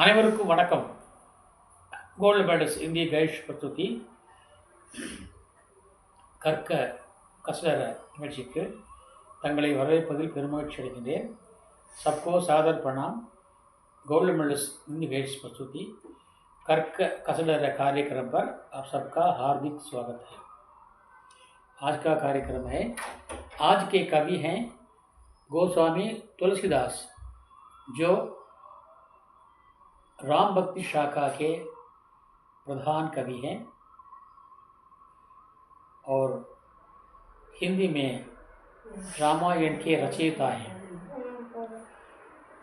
அனைவருக்கும் வணக்கம். Gold medals இந்திய கைஷ் பிரசுத்தி கற்க கசடர நிகழ்ச்சிக்கு தங்களை வரவேற்பதில் பெருமகிழ்ச்சி அடைகின்றேன். सबको सादर प्रणाम. गोल्ड मेडल्स हिंदी गाइड्स प्रस्तुति कर्क कसडर कार्यक्रम पर आप सबका हार्दिक स्वागत है. आज का कार्यक्रम है. आज के कवि हैं गोस्वामी तुलसीदास, जो राम भक्ति शाखा के प्रधान कवि हैं और हिंदी में रामायण के रचयिता हैं.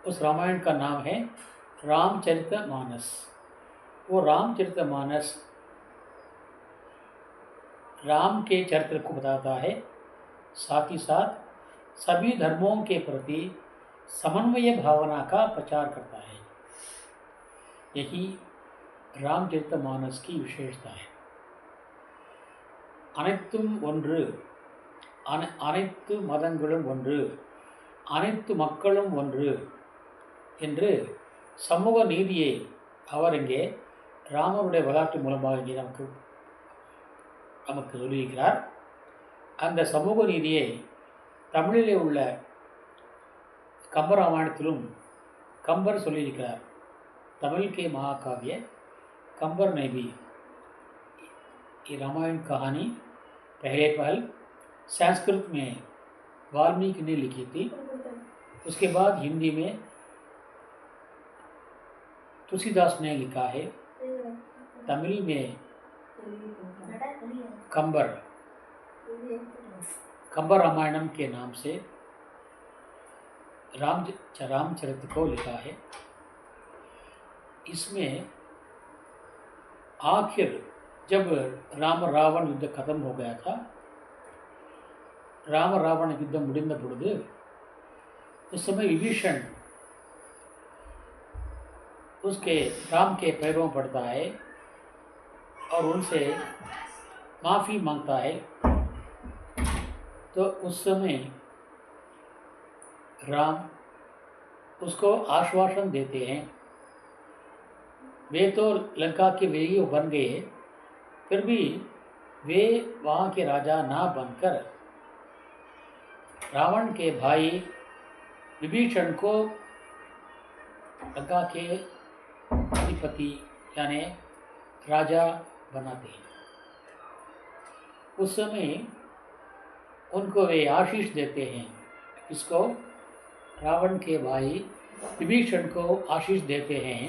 उस रामायण का नाम है रामचरितमानस. वो रामचरितमानस राम के चरित्र को बताता है, साथ ही साथ सभी धर्मों के प्रति समन्वय भावना का प्रचार करता है. यही रामचरितमानस की विशेषता है. அனைத்தும் ஒன்று, அனைத்து மதங்களும் ஒன்று, அனைத்து மக்களும் ஒன்று என்று சமூக நீதியை அவர் இங்கே ராமனுடைய வரலாற்று மூலமாக இங்கே நமக்கு சொல்லியிருக்கிறார். அந்த சமூக நீதியை தமிழிலே உள்ள கம்பராமாயணத்திலும் கம்பர் சொல்லியிருக்கிறார். तमिल के महाकाव्य कंबर ने भी ये रामायण कहानी पहल संस्कृत में वाल्मीकि ने लिखी थी. उसके बाद हिंदी में तुलसीदास ने लिखा है. तमिल में कंबर रामायणम के नाम से रामचरित को लिखा है. इसमें आखिर जब राम रावण युद्ध खत्म हो गया था, राम रावण युद्ध मुड़िंद பொழுது उस समय विभीषण उसके राम के पैरों पड़ता है और उनसे माफ़ी मांगता है. तो उस समय राम उसको आश्वासन देते हैं. वे तो लंका के वीर बन गए, फिर भी वे वहाँ के राजा ना बनकर रावण के भाई विभीषण को लंका के अधिपति यानी राजा बनाते हैं. उस समय उनको वे आशीष देते हैं. इसको रावण के भाई विभीषण को आशीष देते हैं.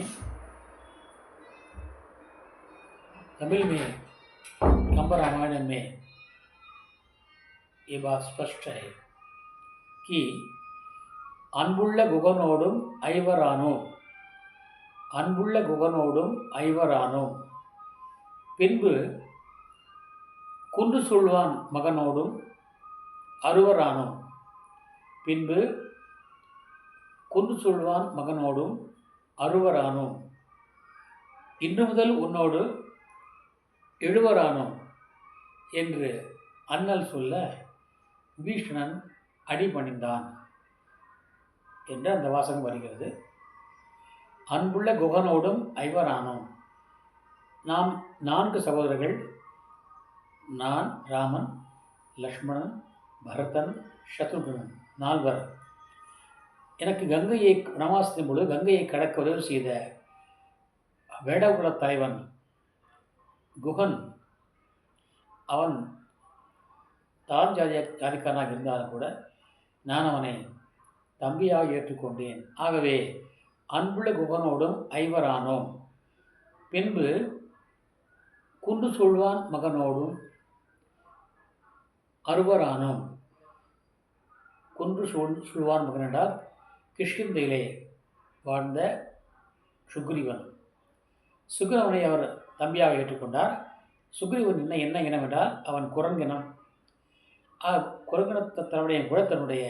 तमिल में कंबर रामायण में ये बात स्पष्ट है कि அன்புள்ள குகனோடும் ஐவரானோம், அன்புள்ள குகனோடும் ஐவரானோம், பின்பு குன்று சொல்வான் மகனோடும் அறுவரானோம், பின்பு குன்று சொல்வான் மகனோடும் அறுவரானோம், இன்று முதல் உன்னோடு எழுவரானோம் என்று அண்ணல் சொல்ல விபீஷணன் அடிபணிந்தான் என்று அந்த வாசகம் வருகிறது. அன்புள்ள குகனோடும் ஐவரானோம். நாம் 4 சகோதரர்கள், நான், ராமன், லக்ஷ்மணன், பரதன், சத்ருகனன், 4. எனக்கு கங்கையை வனவாசத்தின் பொழுது கங்கையை கடக்க உதவி செய்த வேடகுல தலைவன் குகன், அவன் தான் ஜாதிக்காரனாக இருந்தாலும் கூட நான் அவனை தம்பியாக ஏற்றுக்கொண்டேன். ஆகவே அன்புள்ள குகனோடும் ஐவரானோம், பின்பு குன்று சொல்வான் மகனோடும் அறுவரானோம். குன்று சொல்வான் மகன் என்றால் கிஷ்கிந்தையிலே வாழ்ந்த சுக்ரீவன். சுக்ரீவனை அவர் தம்பியாக ஏற்றுக்கொண்டார். சுக்ரீவன் என்ன இனமென்றால் அவன் குரங்கினம். குரங்கினத்தை தன்னுடைய குலத்தனுடைய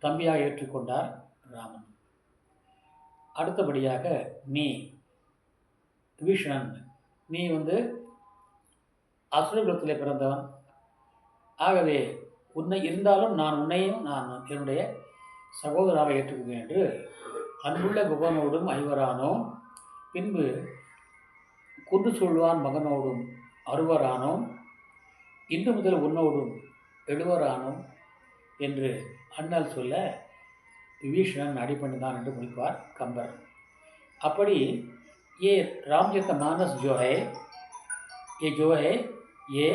தம்பியாக ஏற்றுக்கொண்டார் ராமன். அடுத்தபடியாக நீ விபீஷணன், நீ அசுரகுலத்திலே பிறந்தவன். ஆகவே உன்னை இருந்தாலும் நான் உன்னையும் நான் என்னுடைய சகோதராக ஏற்றுக்கொள்கிறேன் என்று அன்புள்ள குகனோடும் ஐவரானோம், பின்பு குன்று சொல்வான் மகனோடும் அறுவரானோம், இன்று முதல் உன்னோடும் எழுவரானோம் என்று அண்ணல் சொல்ல விபீஷணன் அடிபணிந்தான் என்று முடிப்பார் கம்பர். அப்படி ये रामचरितमानस जो है ये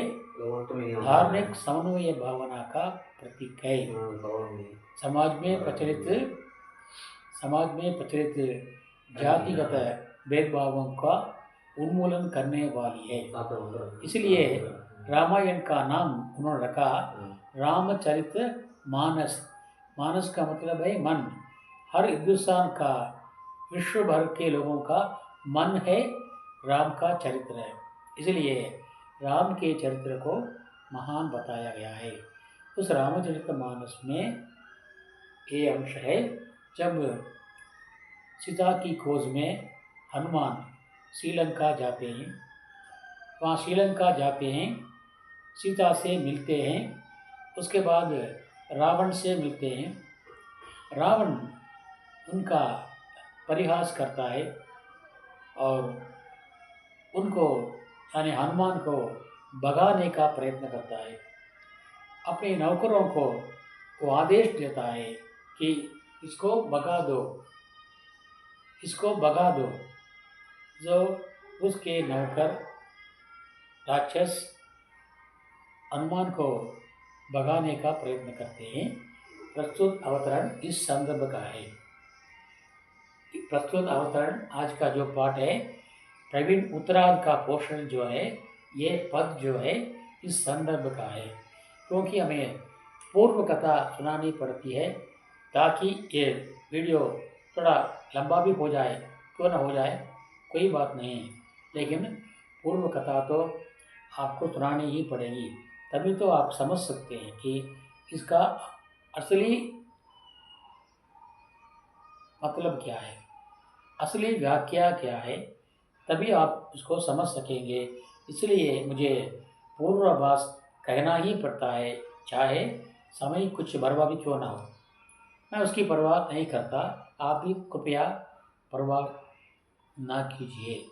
धार्मिक समन्वय भावना का प्रतीक है। समाज में प्रचलित जातिगत भेदभावों का उन्मूलन करने वाली है। इसलिए रामायण का नाम उन्होंने रखा रामचरित मानस। मानस का मतलब है मन। हर हिंदुस्तान का, विश्व भर के लोगों का मन है राम का चरित्र है, इसलिए राम के चरित्र को महान बताया गया है। उस रामचरितमानस में ये अंश है जब सीता की खोज में हनुमान श्रीलंका जाते हैं, वहाँ श्रीलंका जाते हैं, सीता से मिलते हैं, उसके बाद रावण से मिलते हैं। रावण उनका परिहास करता है और उनको यानी हनुमान को भगाने का प्रयत्न करता है। अपने नौकरों को वो आदेश देता है कि इसको भगा दो। जो उसके नौकर राक्षस हनुमान को भगाने का प्रयत्न करते हैं। प्रस्तुत अवतरण इस संदर्भ का है। प्रस्तुत अवतरण आज का जो पाठ है, प्रवीण उत्तरार्ध का पोर्शन जो है, ये पद जो है इस संदर्भ का है, क्योंकि हमें पूर्व कथा सुनानी पड़ती है ताकि ये वीडियो थोड़ा लंबा भी हो जाए, क्यों ना हो जाए, कोई बात नहीं, लेकिन पूर्व कथा तो आपको सुनानी ही पड़ेगी, तभी तो आप समझ सकते हैं कि इसका असली मतलब क्या है, असली व्याख्या क्या है, तभी आप उसको समझ सकेंगे। इसलिए मुझे पूर्वाभास कहना ही पड़ता है, चाहे समय कुछ बर्बाद भी क्यों ना हो। मैं उसकी परवाह नहीं करता, आप भी कृपया परवाह ना कीजिए।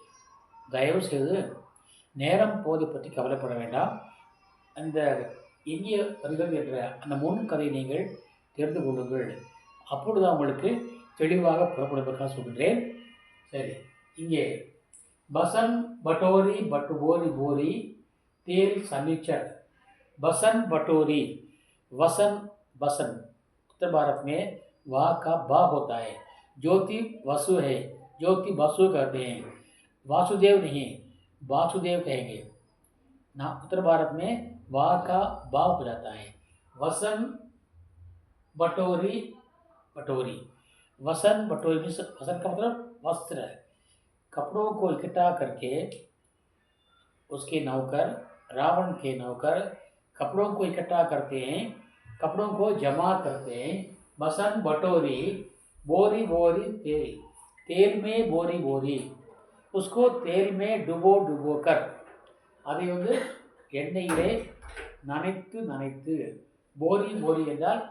தயவு செய்து நேரம் போதை பற்றி கவலைப்பட வேண்டாம். அந்த இனிய வருகிறது என்ற அந்த முன் கதை நீங்கள் தெரிந்து கொள்ளுங்கள், அப்பொழுது உங்களுக்கு தெளிவாக புறப்படுவதற்காக சொல்கிறேன். சரி, இங்கே बसन बटोरी बटबोरी बोरी तेल समीचर। बसन बटोरी, वसन बसन उत्तर भारत में वाह का बा होता है। ज्योति वसु है, ज्योति वसु कहते हैं, वासुदेव नहीं वासुदेव कहेंगे ना। उत्तर भारत में वाह का बा हो जाता है। वसन बटोरी बटोरी, वसन बटोरी वसन का मतलब वस्त्र है। कपड़ों को इकट्ठा करके उसके नौकर, रावण के नौकर कपड़ों को इकट्ठा करते हैं, कपड़ों को जमा करते हैं। बसन बटोरी बोरी बोरी तेल, तेल में बोरी बोरी, उसको तेल में डुबो डुबो कर, அதை வந்து எண்ணெயிலே நனைத்து நனைத்து, போரி போரி என்றால்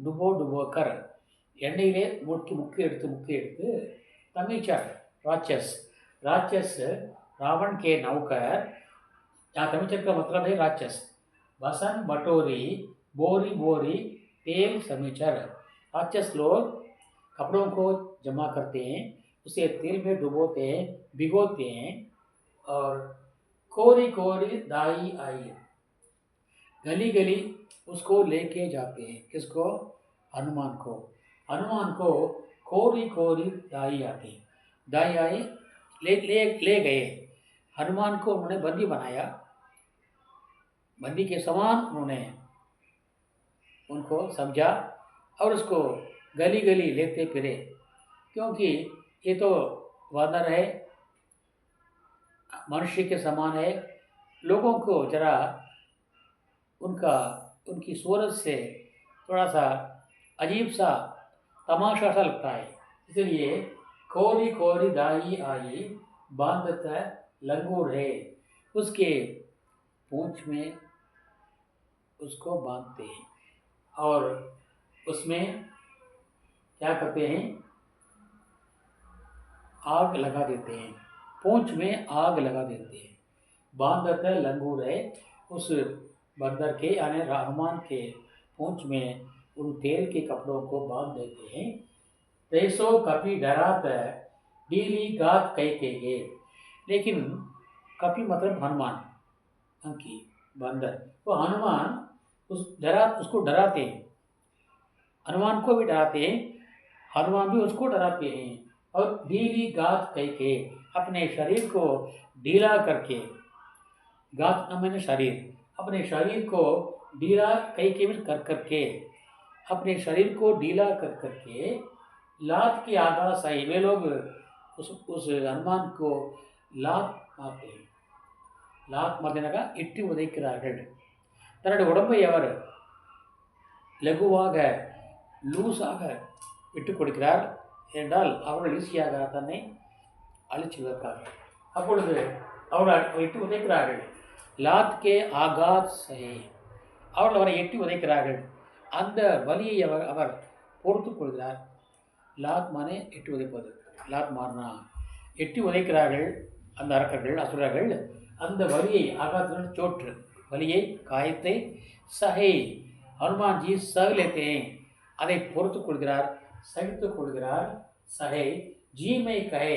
டுபோ டுபோக்கர், எண்ணெயிலே முக்கி எடுத்து तमीचर राक्षस, राक्षस रावण के नौकर, यहाँ तमीचर का मतलब है राक्षस। बसन बटोरी बोरी बोरी तेल समीचर, राक्षस लोग कपड़ों को जमा करते हैं, उसे तेल में डुबोते हैं, भिगोते हैं, और कोरी कोरी दाई आई, गली गली उसको लेके जाते हैं। किसको? हनुमान को। हनुमान को कोरी कोरी दाई आती, दाई आई ले गए। हनुमान को उन्होंने बंदी बनाया, बंदी के समान उन्होंने उनको समझा और उसको गली गली लेते फिरे, क्योंकि ये तो वानर है, मनुष्य के समान है। लोगों को जरा उनकी सूरत से थोड़ा सा अजीब सा तमाशा सा लगता है, इसलिए कोरी कोरी दाई आई बांधता लंगूर है, उसके पूंछ में उसको बांधते हैं और उसमें क्या करते हैं, आग लगा देते हैं, पूंछ में आग लगा देते हैं। बांधत लंगूर है, उस बंदर के यानी रहमान के पूंछ में उन तेल के कपड़ों को बांध देते हैं। तैसो कपि डरात डीली गात कह, लेकिन कपि मतलब हनुमान, अंकी बंदर, वो हनुमान उसको डराते हैं, हनुमान को भी डराते हैं, हनुमान भी उसको डराते हैं। और ढीली गात कह के, अपने शरीर को ढीला करके, गात मैंने शरीर, अपने शरीर को ढीला कह के भी कर करके, अपने शरीर को ढीला कर करके लात की आगा सही, वे लोग उस हनुमान को लात मारते हैं। லாத் மதனக இட்டு உதைக்கிறார்கள். தன்னுடைய உடம்பை அவர் லகுவாக லூஸாக விட்டுக் கொடுக்கிறார் என்றால் அவர்கள் ஈஸியாக தன்னை அழிச்சுவதற்காக. அப்பொழுது அவர்கள் இட்டு உதைக்கிறார்கள். லாத் கே ஆகாத் சஹே, அவர்கள் அவரை எட்டி உதைக்கிறார்கள். அந்த வலியை அவர் பொறுத்து கொள்கிறார். லாத் மானே எட்டி உதைப்பது, லாத் மார்னா எட்டி உதைக்கிறார்கள் அந்த அரக்கர்கள் அசுரர்கள். அந்த வலியை ஆகாத்துடன் சோற்று வலியை காயத்தை சஹை ஹனுமான்ஜி சகலேத்தே, அதை பொறுத்து கொள்கிறார், சகித்துக் கொள்கிறார். சஹை ஜீமை கஹே,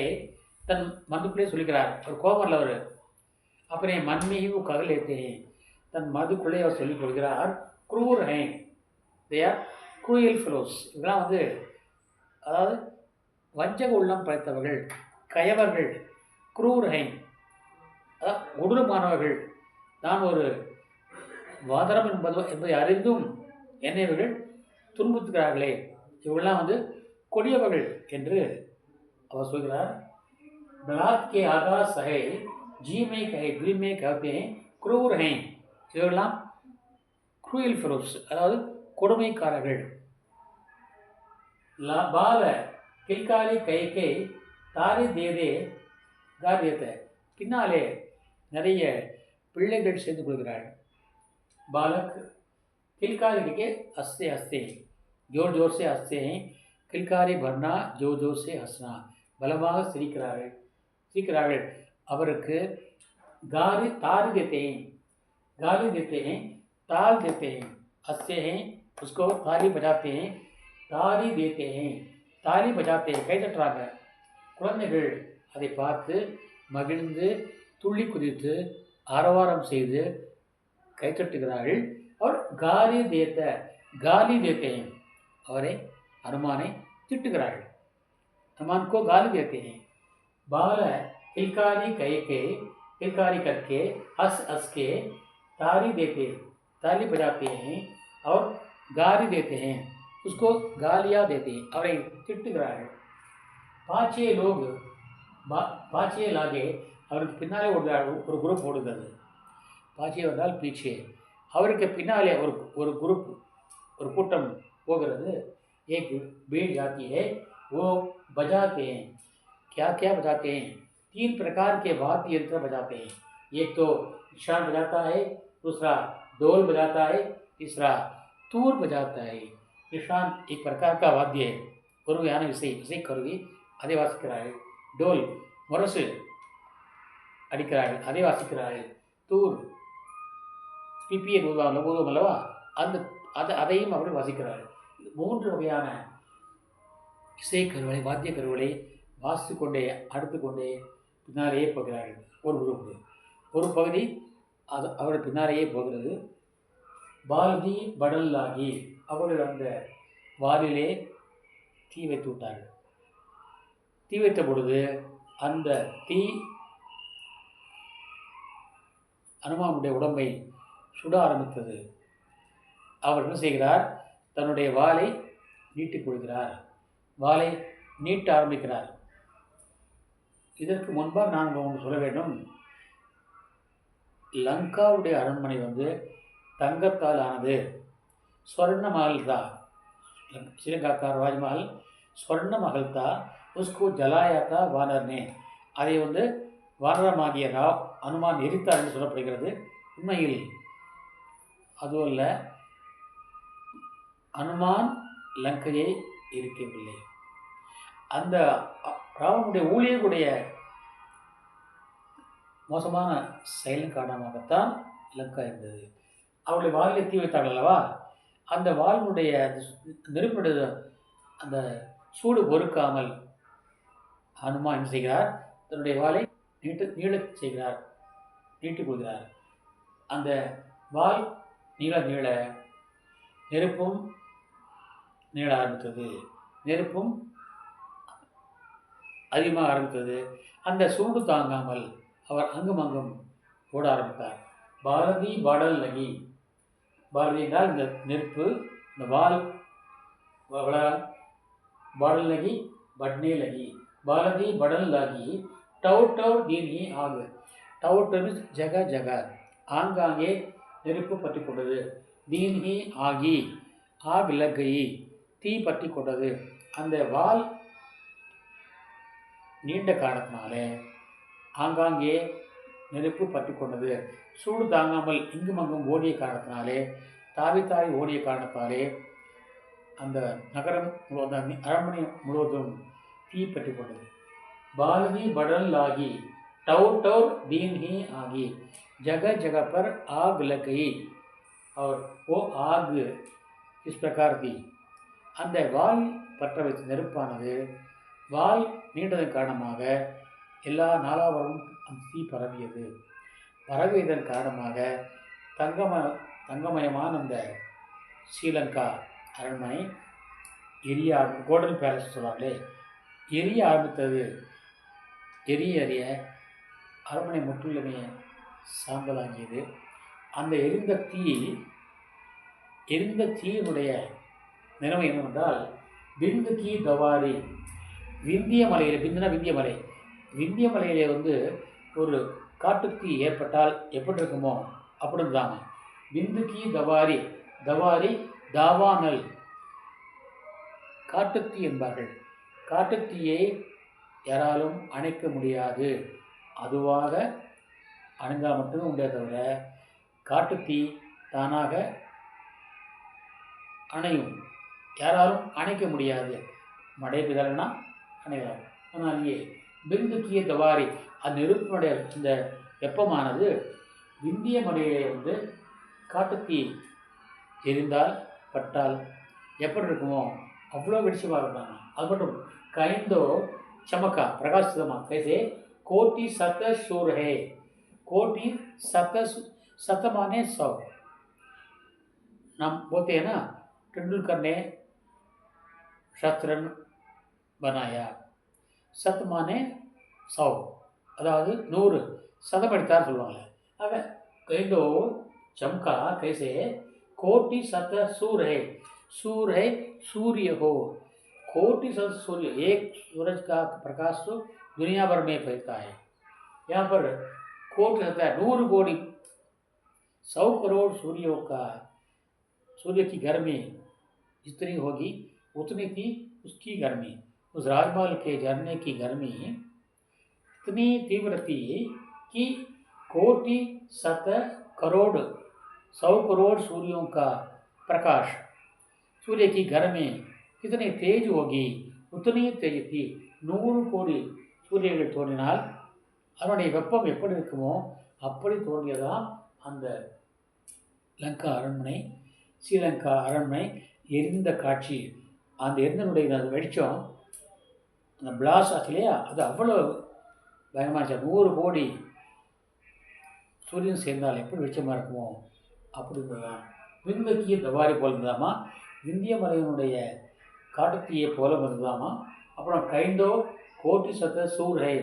தன் மதுக்குள்ளே சொல்கிறார், ஒரு கோமரில் அவர் அப்புறம் மன்மையும் ககலேத்தே, தன் மதுக்குள்ளே அவர் சொல்லிக் கொள்கிறார். குரூர் ஹே, தே ஆர் குரூயல் ஃபெலோஸ், இதெல்லாம் அதாவது வஞ்சக உள்ளம் படைத்தவர்கள், கயவர்கள். குரூர் ஹை அதான் கொடூரமானவர்கள். நான் ஒரு வாதரம் என்பதை அறிந்தும் என்னை இவர்கள் துன்புறுத்துகிறார்களே, இவர்கள்லாம் கொடியவர்கள் என்று அவர் சொல்கிறார். பலாத் கே ஆகாஸ் சஹே ஜீமை கஹே கிரிமை கஹத்தே குரூர் ஹே, இவர்கள்லாம் குரூயல் ஃபெலோஸ், அதாவது கொடுமைக்காரர்கள். பால கில்காலி கைக்கை தாரி தேதே காரியத்தை, பின்னாலே நிறைய பிள்ளைகள் சேர்ந்து கொள்கிறார்கள். बालक किलकारी के हंसते हंसते, जोर जोर से हंसते हैं. किलकारी भरना, जोर जोर से हंसना, பலமாக சிரிக்கிறார்கள். அவருக்கு गाली ताली देते हैं, गाली देते हैं, ताल देते हैं, हंसते हैं, उसको ताली बजाते हैं, ताली देते हैं, ताली बजाते हैं, கை தட்டுறாங்க. குழந்தைகள் அதை பார்த்து மகிழ்ந்து துள்ளி குதித்து ஆரவாரம் செய்து கைத்தட்டுகிறார்கள். அவர் காலி தேத்தே, அவரை हनुमाனை திட்டுகிறார்கள். हनुमान को गाली देते हैं. बाल किलकारी कह के, किलकारी करके, हंस हंस के ताली देते, ताली बजाते हैं और गाली देते हैं, उसको गालियाँ देते हैं, அவரை திட்டுகிறார்கள். பாச்சே லாகே, அவருக்கு பின்னாலே ஒரு குரூப் ஓடுகிறது. பாச்சே வந்தால் பீச்சே, அவருக்கு பின்னாலே ஒரு குரூப், ஒரு கூட்டம் போகிறது. एक भीड़ जाती है, वो बजाते हैं. क्या क्या बजाते हैं? 3 प्रकार के वाद्य यंत्र बजाते हैं. एक तो निशान बजाता है, दूसरा ढोल बजाता है, तीसरा तूर बजाता है. निशान एक प्रकार का वाद्य है, ஒரு வகையான இசைக்கருவி, அதை வாசிக்கிறார்கள். டோல் முரசு அடிக்கிறார்கள், அதை வாசிக்கிறார்கள். தூர் பிபியை ஊதுவோம் அல்லவா, அதையும் அவர்கள் வாசிக்கிறார்கள். 3 வகையான இசைக்கருவிகளை, வாத்திய கருவிகளை வாசித்து கொண்டே அடுத்து கொண்டே பின்னாலேயே போகிறார்கள். ஒரு பகுதி அவர்கள் பின்னாலேயே போகிறது. பால்தி படல்லாகி, அவர்கள் அந்த வாலிலே தீ வைத்து விட்டார்கள். தீ வைத்த பொழுது அந்த தீ ஹனுமானுடைய உடம்பை சுட ஆரம்பித்தது. அவர் என்ன செய்கிறார்? தன்னுடைய வாளை நீட்டிக் கொள்கிறார், வாளை நீட்ட ஆரம்பிக்கிறார். இதற்கு முன்பாக நான் ஒன்று சொல்ல வேண்டும். லங்காவுடைய அரண்மனை தங்கத்தால் ஆனது, ஸ்வர்ண மஹல் தா, श्रीलंका का राजमहल स्वर्ण महल था, उसको जलाया था वानर ने. அதை வானரமாகிய ஹனுமான் எரித்தார் என்று சொல்லப்படுகிறது. உண்மையில் அதுவல்ல, ஹனுமான் லங்கையை எரிக்கவில்லை. அந்த ராவனுடைய ஊழியர்களுடைய மோசமான செயலின் காரணமாகத்தான் லங்கா இருந்தது. அவருடைய வாலிலே தீ வைத்தார்கள் அல்லவா, அந்த வாலினுடைய நெருப்புடைய அந்த சூடு பொறுக்காமல் ஹனுமான் என்ன செய்கிறார், தன்னுடைய வாளை நீளச் செய்கிறார், நீட்டிக் கொள்கிறார். அந்த வால் நீள நீள நெருப்பும் நீள ஆரம்பித்தது, நெருப்பும் அதிகமாக ஆரம்பித்தது. அந்த சூடு தாங்காமல் அவர் அங்கும் அங்கும் ஓட ஆரம்பித்தார். பாரதி பாடல் லகி, பாரதி என்றால் இந்த நெருப்பு, இந்த வால் பாடல் லகி பட்னே லகி, பாரதி படல் லகி டவு டவு தீனி ஆகு. டவு டவு ஜக ஜக, ஆங்காங்கே நெருப்பு பற்றி கொண்டது. தீன்ஹி ஆகி, ஆக் லகி தீ பற்றி கொண்டது. அந்த வால் நீண்ட காரணத்தினாலே ஆங்காங்கே நெருப்பு பற்றி கொண்டது. சூடு தாங்காமல் இங்கும் அங்கும் ஓடிய காரணத்தினாலே, தாவி தாவி ஓடிய காரணத்தாலே அந்த நகரம் முழுவதும், அரண்மனை முழுவதும் தீ பற்றி கொண்டது. பாரதி बदल लागी, टौर टौर दीन ही आगी, जगह जगह पर आग लग गई. और वो आग इस प्रकार थी. அந்த வால் பற்ற வைத்த நெருப்பானது வால் நீண்டதன் காரணமாக எல்லா நாலாவரும் அந்த தீ பரவியது. பரவியதன் காரணமாக தங்கமயமான அந்த ஸ்ரீலங்கா அரண்மனை எரிய கோல்டன் பேலஸ் சொல்கிறாங்களே, எரிய ஆரம்பித்தது. எரிய எரிய அரண்மனை முற்றிலுமே சாம்பலாகியது. அந்த எரிந்த தீயினுடைய நிலைமை என்னவென்றால், பிந்து கி தவாரி, விந்திய மலையில், பிந்துனா விந்திய மலை, விந்திய மலையிலே ஒரு காட்டுத்தீ ஏற்பட்டால் எப்படி இருக்குமோ அப்படி இருந்தாங்க. பிந்து கி தவாரி, தவாரி தாவானல், காட்டுத்தீ என்பார்கள். காட்டுத்தீயை யாராலும் அணைக்க முடியாது. அதுவாக அணைந்தால் மட்டுமே உண்டே தவிர காட்டுத்தீ தானாக அணையும், யாராலும் அணைக்க முடியாது. மழை பெய்தால்னா அணையலாம். ஆனால் இங்கே பிந்துக்கிய தவாரி, அந்த நெருப்பினுடைய இந்த வெப்பமானது விந்திய மலையிலே காட்டுத்தீ எரிந்தால் பட்டால் எப்படி இருக்குமோ அவ்வளோ வெளிச்சமாக இருந்தாங்க. அது மட்டும் கைந்தோ चमका प्रकाशितमा, कैसे कोटि सत शूर है, कोटि सत माने 100. हम बोलते हैं ना, तेंदुलकर ने शतरन बनाया, सत माने 100, அதாவது 100 சதம் அடித்தார் சொல்லுவாங்க. ஆக கைந்தோ चमका कैसे कोटि सत सूर है, सूर है सूर्य हो, कोटि सत सूर्य, एक सूरज का प्रकाश तो दुनिया भर में फैलता है. यहाँ पर कोटि होता है 100 कोटि, 100 करोड़ सूर्यों का, सूर्य की गर्मी जितनी होगी उतनी थी उसकी गर्मी. उस राजमहल के झरने की गर्मी इतनी तीव्र थी कि कोटि सत करोड़, 100 करोड़ सूर्यों का प्रकाश, सूर्य की गर्मी कितनी तेज होगी उतनी तेज थी. 100 கோடி சூரியர்கள் தோன்றினால் அதனுடைய வெப்பம் எப்படி இருக்குமோ அப்படி தோன்றியதான் அந்த லங்கா அரண்மனை. ஸ்ரீலங்கா அரண்மனை எரிந்த காட்சி, அந்த எரிந்தனுடைய அந்த வெளிச்சம், அந்த பிளாஸ் ஆச்சு இல்லையா, அது அவ்வளோ பயங்கரமாக. 100 கோடி சூரியன் சேர்ந்தால் எப்படி வெளிச்சமாக இருக்குமோ அப்படி இருந்ததுதான். விந்தக்கிய தவாரி போல் இருந்தாமா, விந்திய மலையினுடைய காட்டுத்தீயை போல வந்ததாமா. அப்புறம் கைந்தோ கோட்டி சத்த சூர் ஹை,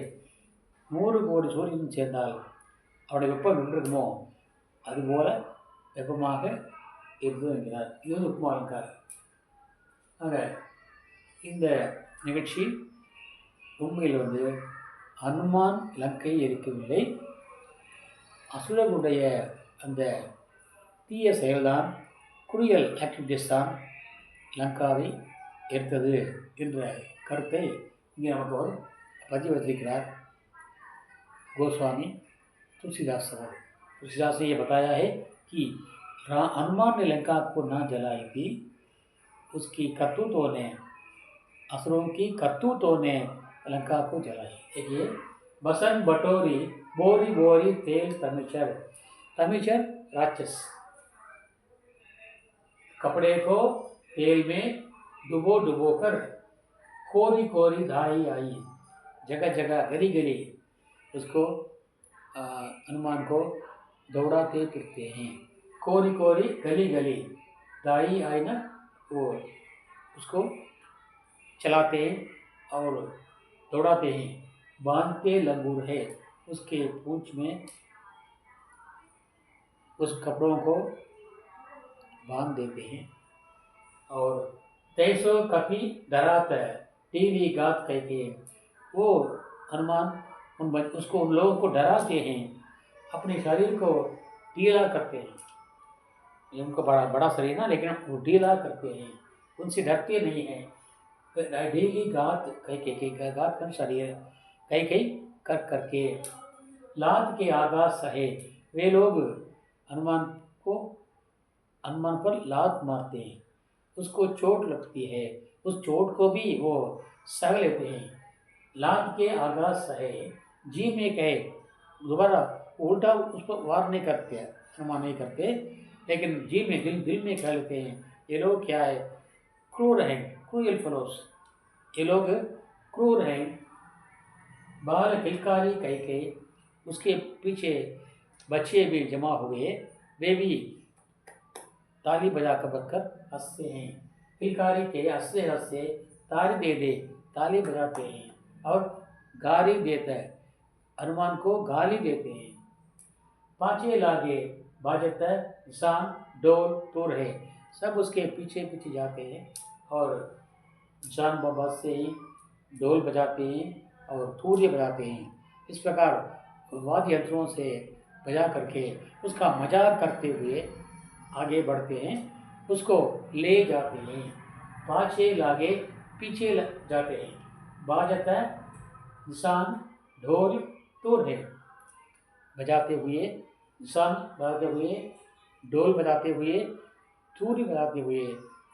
100 கோடி சூரியன் சேர்ந்தால் அவருடைய வெப்பம் நின்றுக்குமோ அதுபோல் வெப்பமாக இருந்தது என்கிறார். இது உப்புமா அலங்காரம். ஆக இந்த நிகழ்ச்சி உண்மையில் ஹனுமான் லங்கையை எரிக்கவில்லை, அசுரர்களுடைய அந்த தீய செயல்தான், குரியல் ஆக்டிவிட்டிஸ் தான் லங்காவை எரித்தது என்ற கருத்தை இங்கே நமக்கு அவர் பதிவு வைத்திருக்கிறார் गोस्वामी तुलसीदास सर. तुलसीदास ने ये बताया है कि हनुमान ने लंका को न जलाई थी, उसकी करतूतों ने, असुरों की करतूतों ने अलंकार को जलाए। देखिए, बसन बटोरी बोरी बोरी तेल तमिचर। तमिचर राक्षस, कपड़े को तेल में डुबो डुबो कर कोरी कोरी धाई आई, जगह जगह गली गली उसको हनुमान को दौड़ाते फिरते हैं। कोरी कोरी गली गली, दाई आई ना, वो उसको चलाते हैं और दौड़ाते हैं। बांधते लंगूर है, उसके पूंछ में उस कपड़ों को बांध देते हैं। और तैसो कपी डरात है, टीवी गात कहते हैं। वो हनुमान उसको उन लोगों को डराते हैं, अपने शरीर को ढीला करते हैं। ये उनको बड़ा बड़ा शरीर ना, लेकिन वो ढीला करते हैं, उनसे डरते नहीं हैं। ढीली गात कह के गात कर शरीर कई कई कर करके लात के आगाज सहे। वे लोग हनुमान पर लात मारते हैं, उसको चोट लगती है, उस चोट को भी वो सह लेते हैं। लात के आगाज सहे, जी में कहे, दोबारा उल्टा उस पर वार नहीं करते, हनुमान नहीं करते, लेकिन जी में दिल में कह लेते हैं। ये लोग क्या है, क्रूर हैं, क्रूएल फेलोस, ये लोग क्रूर हैं। बाल किलकारी कह के उसके पीछे बच्चे भी जमा हुए, वे भी ताली बजा कर हंसते हैं। किलकारी के हंसते हंसते ताली दे दे, ताली बजाते हैं और गाली देते हैं, हनुमान को गाली देते हैं। पांचे लागे बाजत निशान डोल तुर है, सब उसके पीछे पीछे जाते हैं और निशान बाबा से ही ढोल बजाते हैं और थूरिये बजाते हैं। इस प्रकार वाद्य यंत्रों से बजा करके उसका मजाक करते हुए आगे बढ़ते हैं, उसको ले जाते हैं। पाछे लागे पीछे जाते हैं, बाजत निशान ढोल तुर है, बजाते हुए निशान बजाते हुए, ढोल बजाते हुए, थूरी बजाते हुए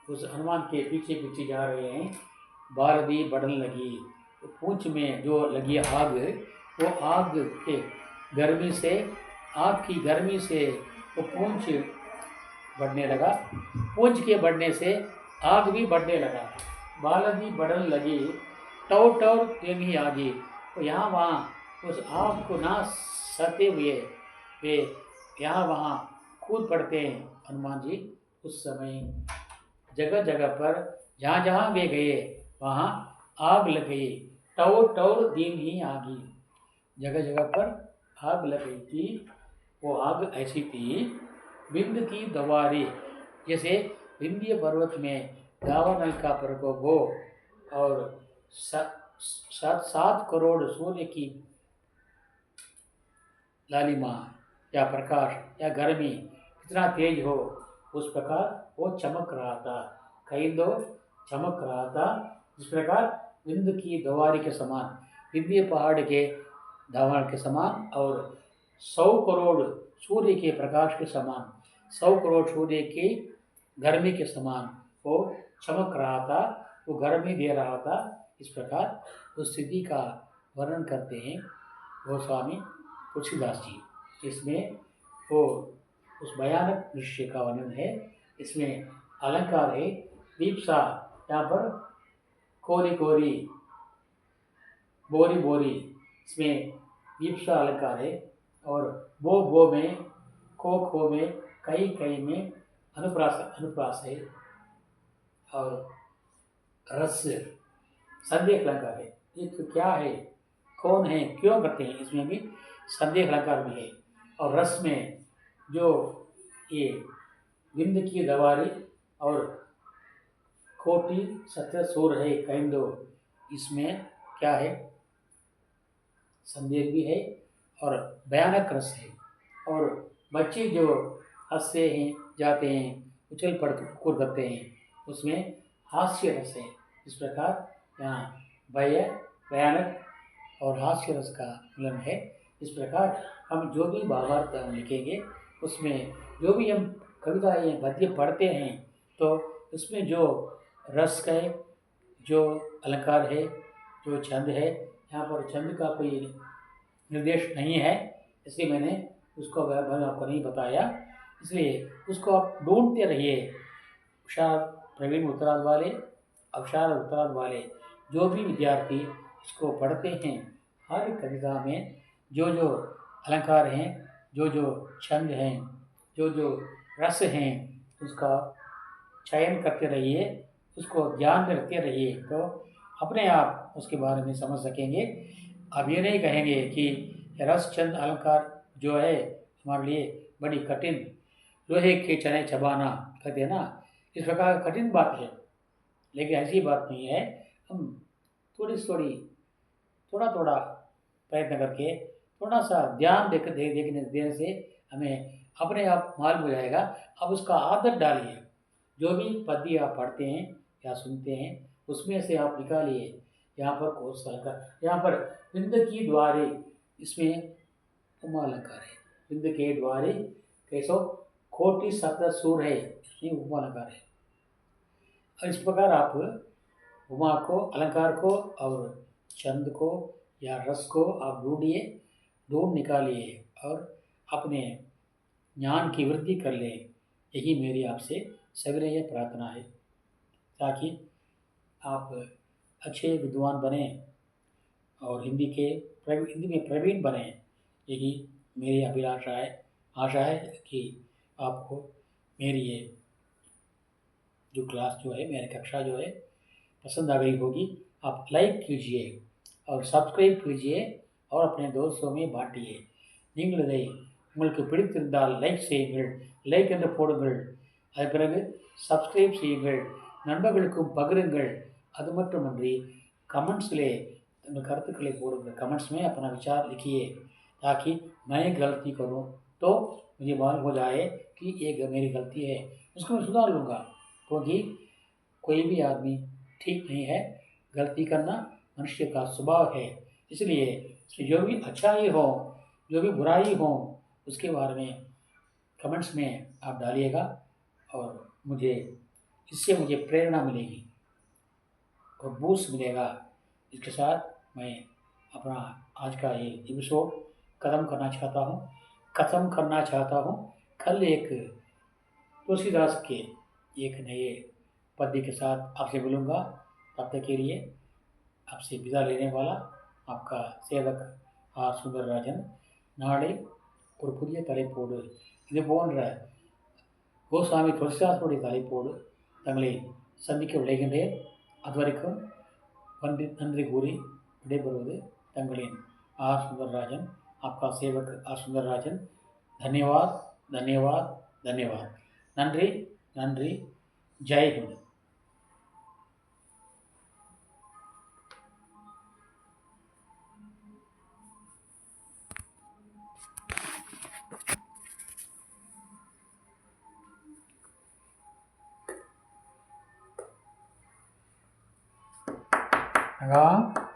उस हनुमान के पीछे पीछे जा रहे हैं। बारदी बढ़ने लगी, पूंछ में जो लगी आग, वो आग के गर्मी से, आग की गर्मी से वो पूंछ बढ़ने लगा, पूंछ के बढ़ने से आग भी बढ़ने लगा। बालदी बढ़ने लगी, टौर टौर तेमी आगी, तो यहाँ वहाँ उस आग को ना सहते हुए वे यहाँ वहाँ कूद पड़ते हैं हनुमान जी। उस समय जगह जगह पर जहाँ जहाँ वे गए वहाँ आग लग गई, टौर टौर दीन ही आगी, जगह जगह पर आग लग गई थी। वो आग ऐसी थी, विंध की दवारी, जैसे विंध्य पर्वत में दावानल का प्रकोप हो और 7 करोड़ सूर्य की लालिमा या प्रकाश या गर्मी कितना तेज हो, उस प्रकार वो चमक रहा था, कहीं दो चमक रहा था। इस प्रकार विंध की दवारी के समान, विंध्य पहाड़ के दावानल के समान और 100 करोड़ सूर्य के प्रकाश के समान, 100 करोड़ सूर्य की गर्मी के समान वो चमक रहा था, वो गर्मी दे रहा था। इस प्रकार उस स्थिति का वर्णन करते हैं गोस्वामी तुलसीदास जी। इसमें वो उस भयानक दृश्य का वर्णन है। इसमें अलंकार है दीपसा, यहाँ पर कोरी कोरी बोरी बोरी, इसमें दीपसा अलंकार है। और बो में, खो में, कई में अनुप्रास है। और रस संदेह अलंकार है। ये तो क्या है, कौन है, क्यों करते हैं, इसमें भी संदेह अलंकार भी है। और रस में जो ये विंध की दवारी और कोटि सत्य सूर है कैंदो, इसमें क्या है, संदेह भी है और भयानक रस है। और बच्चे जो हंसते हैं जाते हैं, उछल पड़ कूद करते हैं, उसमें हास्य रस है। इस प्रकार यहाँ भयानक और हास्य रस का मिलन है। इस प्रकार हम जो भी भावार्थ हम लिखेंगे, उसमें जो भी हम कविताएँ पद्य पढ़ते हैं, तो उसमें जो रस का जो अलंकार है, जो छंद है, यहाँ पर छंद का कोई निर्देश नहीं है, इसलिए मैंने उसको मैंने आपको नहीं बताया। इसलिए उसको आप ढूंढते रहिए। उषार प्रवीण उत्तरार्ध वाले, अवसार उत्तरार्ध वाले जो भी विद्यार्थी इसको पढ़ते हैं, हर कविता में जो जो अलंकार हैं, जो जो छंद हैं, जो जो रस हैं, उसका चयन करते रहिए, उसको ध्यान में रखते रहिए, तो अपने आप उसके बारे में समझ सकेंगे। अब ये नहीं कहेंगे कि रस छंद अलंकार जो है हमारे लिए बड़ी कठिन, लोहे के चने चबाना कहते हैं ना, इस प्रकार कठिन बात है, लेकिन ऐसी बात नहीं है। हम थोड़ी थोड़ी थोड़ा थोड़ा प्रयत्न करके, थोड़ा सा ध्यान देखने देने से हमें अपने आप मालूम हो जाएगा। अब उसका आदत डालिए, जो भी पद्य आप पढ़ते हैं या सुनते हैं उसमें से आप निकालिए। यहाँ पर कोश अलंकार, यहाँ पर बिंद की द्वारे, इसमें उमा अलंकार है। बिंद के द्वारे कैसो कोटि सप्त सूर है, इसमें उमा अलंकार है। और इस प्रकार आप उमा को, अलंकार को और छंद को या रस को आप ढूंढ निकालिए और अपने ज्ञान की वृद्धि कर लें। यही मेरी आपसे सविनय प्रार्थना है, ताकि आप अच्छे विद्वान बने और हिंदी में प्रवीण बने। यही मेरी अभिलाषा है, आशा है कि आपको मेरी ये जो क्लास जो है, मेरी कक्षा जो है पसंद आ गई होगी। आप लाइक कीजिए और सब्सक्राइब कीजिए और अपने दोस्तों में बांटिए। நீங்கள் இதை உங்களுக்கு பிடித்திருந்தால் லைக் செய்யுங்கள், லைக் என்று போடுங்கள். அது பிறகு சப்ஸ்கிரைब செய்யுங்கள், நண்பர்களுக்கும் பகிருங்கள். அது மட்டுமன்றி कमेंट्सले கருத்துக்களை போடுங்கள், कमेंट्स में अपना विचार लिखिए, ताकि मैं गलती करूं तो मुझे मालूम हो जाए कि ये मेरी गलती है, उसको मैं सुधार लूँगा। क्योंकि कोई भी आदमी ठीक नहीं है, गलती करना मनुष्य का स्वभाव है। इसलिए जो भी अच्छाई हो, जो भी बुराई हो, उसके बारे में कमेंट्स में आप डालिएगा और इससे मुझे प्रेरणा मिलेगी और बूस्ट मिलेगा। इसके साथ मैं अपना आज का ये एपिसोड ख़त्म करना चाहता हूँ। कल एक तुलसीदास के एक नए पद्य के साथ आपसे मिलूँगा। तब तक के लिए आपसे विदा लेने वाला आपका सेवक आर सुंदरराजन। நாளை ஒரு புதிய தலைப்போடு, இது போன்ற கோசாமி துளசிதாசனுடைய தலைப்போடு தங்களை சந்திக்க விளைகின்றேன். அதுவரைக்கும் நன்றி கூறி விடைபெறுவது தங்களின் ஆர் सुंदरराजन, आपका सेवक आर सुंदरराजन। धन्यवाद, धन्यवाद, धन्यवाद। नंरी, नंरी। जय हिंद। हाँ।